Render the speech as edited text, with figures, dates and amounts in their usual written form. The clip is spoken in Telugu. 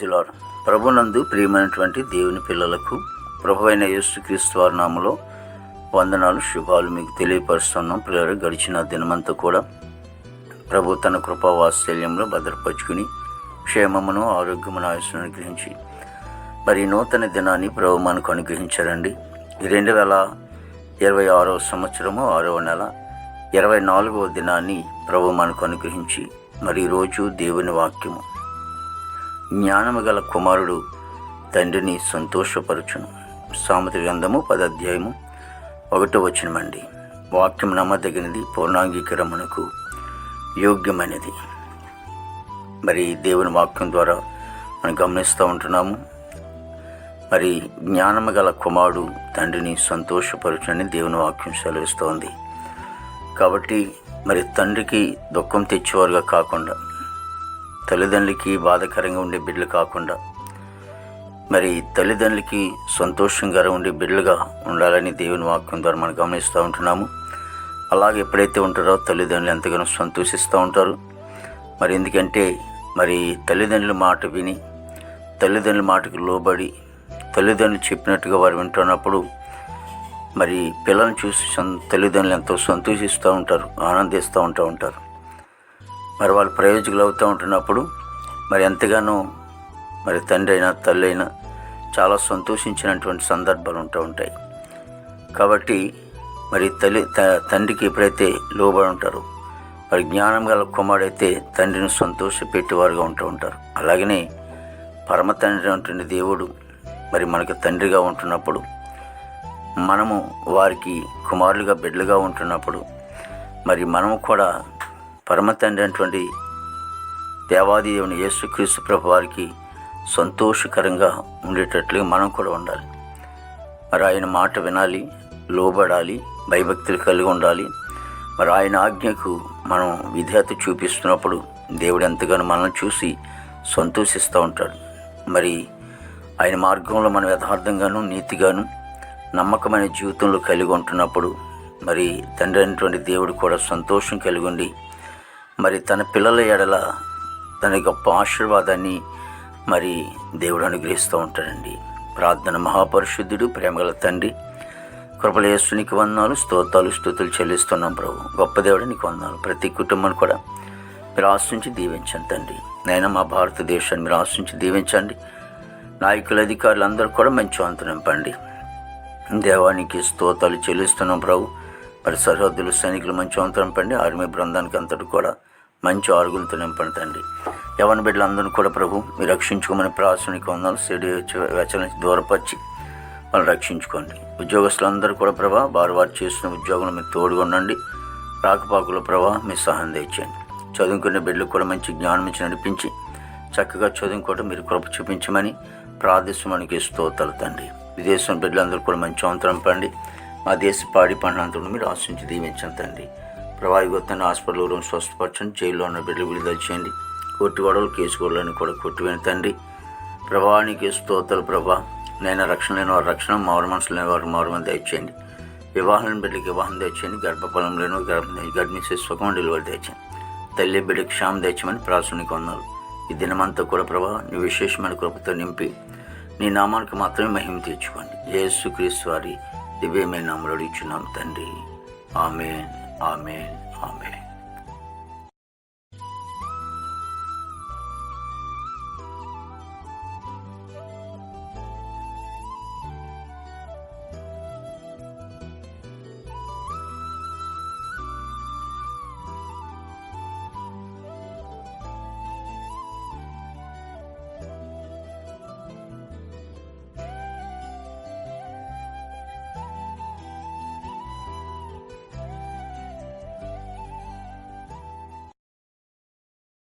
Praise lord. ప్రభునందు ప్రియమైనటువంటి దేవుని పిల్లలకు ప్రభువైన యేసుక్రీస్తు వారి నామములో వందనాలు, శుభాలు మీకు తెలియపరుస్తున్నాం. పిల్లలు గడిచిన దినమంతా కూడా ప్రభు తన కృపా వాత్సల్యంలో భద్రపరుచుకుని క్షేమమును ఆరోగ్యమును ఆయుస్సును అనుగ్రహించి మరి నూతన దినాన్ని ప్రభు మనకు అనుగ్రహించారండి. 2026వ సంవత్సరము 6వ నెల 24వ దినాన్ని ప్రభు మనకు అనుగ్రహించి మరి ఈరోజు దేవుని వాక్యము, జ్ఞానము గల కుమారుడు తండ్రిని సంతోషపరచును. సామెతల గ్రంథము 10వ అధ్యాయము 1వ వచనమండి. వాక్యం నమ్మదగినది, పూర్ణాంగీకరమునకు యోగ్యమైనది. మరి దేవుని వాక్యం ద్వారా మనం గమనిస్తూ ఉంటున్నాము. మరి జ్ఞానము గల కుమారుడు తండ్రిని సంతోషపరచునని దేవుని వాక్యం సెలవిస్తోంది. కాబట్టి మరి తండ్రికి దుఃఖం తెచ్చేవారుగా కాకుండా, తల్లిదండ్రులకి బాధాకరంగా ఉండే బిడ్డలు కాకుండా, మరి తల్లిదండ్రులకి సంతోషంగా ఉండే బిడ్డలుగా ఉండాలని దేవుని వాక్యం ద్వారా మనం గమనిస్తూ ఉంటున్నాము. అలాగే ఎప్పుడైతే ఉంటారో తల్లిదండ్రులు ఎంతగానో సంతోషిస్తూ ఉంటారు. మరి ఎందుకంటే మరి తల్లిదండ్రుల మాట విని, తల్లిదండ్రుల మాటకు లోబడి, తల్లిదండ్రులు చెప్పినట్టుగా వారు వింటున్నప్పుడు మరి పిల్లల్ని చూసి తల్లిదండ్రులు ఎంతో సంతోషిస్తూ ఉంటారు, ఆనందిస్తూ ఉంటారు. మరి వాళ్ళు ప్రయోజకులు అవుతూ ఉంటున్నప్పుడు మరి ఎంతగానో మరి తండ్రి అయినా తల్లి అయినా చాలా సంతోషించినటువంటి సందర్భాలు ఉంటాయి. కాబట్టి మరి తండ్రికి ఎప్పుడైతే లోబడి ఉంటారో మరి జ్ఞానం గల కుమారుడైతే తండ్రిని సంతోషపెట్టేవారుగా ఉంటారు. అలాగనే పరమ తండ్రి ఉంటుంది దేవుడు మరి మనకి తండ్రిగా ఉంటున్నప్పుడు, మనము వారికి కుమారులుగా బిడ్డలుగా ఉంటున్నప్పుడు మరి మనము కూడా పరమ తండ్రి అటువంటి దేవాది దేవుని యేసుక్రీస్తు ప్రభు వారికి సంతోషకరంగా ఉండేటట్లుగా మనం కూడా ఉండాలి. మరి ఆయన మాట వినాలి, లోబడాలి, భయభక్తులు కలిగి ఉండాలి. మరి ఆయన ఆజ్ఞకు మనం విధేయత చూపిస్తున్నప్పుడు దేవుడు ఎంతగానో మనల్ని చూసి సంతోషిస్తూ ఉంటాడు. మరి ఆయన మార్గంలో మనం యథార్థంగాను నీతిగాను నమ్మకమైన జీవితంలో కలిగి ఉంటున్నప్పుడు మరి తండ్రి అయినటువంటి దేవుడు కూడా సంతోషం కలిగి ఉండి మరి తన పిల్లల ఎడల తన గొప్ప ఆశీర్వాదాన్ని మరి దేవుడు అనుగ్రహిస్తూ ఉంటాడండి. ప్రార్థన. మహాపరిశుద్ధుడు, ప్రేమగల తండ్రి, కృపల యేసు నీకు వందనాలు, స్తోత్రాలు, స్తుతులు చెల్లిస్తున్నాం ప్రభు. గొప్ప దేవుడు నీకు వందనాలు. ప్రతి కుటుంబాన్ని కూడా మీరు ఆశించి దీవించండి తండ్రి. నైనా మా భారతదేశాన్ని మీరు ఆశించి దీవించండి. నాయకులు, అధికారులు అందరూ కూడా మంచి వంతు నింపండి. దేవానికి స్తోత్రాలు చెల్లిస్తున్నాం ప్రభు. మరి సరిహద్దులు సైనికులు మంచి వంతు నింపండి. ఆర్మీ బృందానికి అంతటి కూడా మంచి ఆరుగులతో నింపండి తండ్రి. యవన బిడ్డలందరూ కూడా ప్రభు మీరు రక్షించుకోమని ప్రార్థనకి వందనాలు. చెడు వెచ్చల నుంచి దూరపరిచి వాళ్ళు రక్షించుకోండి. ఉద్యోగస్తులందరూ కూడా ప్రభా వారు చేస్తున్న ఉద్యోగంలో మీరు తోడుగా ఉండండి. రాకపోకల ప్రభా మీ సహాయం తెచ్చేయండి. చదువుకునే బిడ్డలకు కూడా మంచి జ్ఞానం ఇచ్చి నడిపించి చక్కగా చదువుకోవడం మీరు కృప చూపించమని ప్రార్థిస్తున్నానికి స్తోత్రాలు తండ్రి. విదేశం బిడ్డలందరూ కూడా మంచి వంతరం పండి మా దేశ పాడి పంటలందరూ మీరు ఆశించి దీవించండి తండ్రి. ప్రభావిగొత్తని హాస్పిటల్ రూమ్ స్వస్థపరచండి. జైల్లో ఉన్న బిడ్డలు విడుదల చేయండి. కోర్టు గొడవలు, కేసు గొడవలను కూడా కొట్టివేని తండ్రి. ప్రభావానికి స్తోత్రాలు ప్రభా. నైనా రక్షణ లేని వారు రక్షణ, మారు మనసు లేని వారు మారు మన దయచేయండి. వివాహం బిడ్డలకి వివాహం దయచేయండి. గర్భఫలం లేని గర్భిణీ సుఖం డెలివరీ దయచేయండి. తల్లి బిడ్డకి క్షేమం దయచేయమని ప్రార్థనకి వందనాలు. ఈ దినమంతా కూడా ప్రభా నీ విశేషమైన కృపతో నింపి నీ నామానికి మాత్రమే మహిమ తెచ్చుకోండి. యేసుక్రీస్తు వారి దివ్యమైన నామములో అడుగుచున్నాం తండ్రి. ఆమేన్, ఆమేన్, ఆమేన్.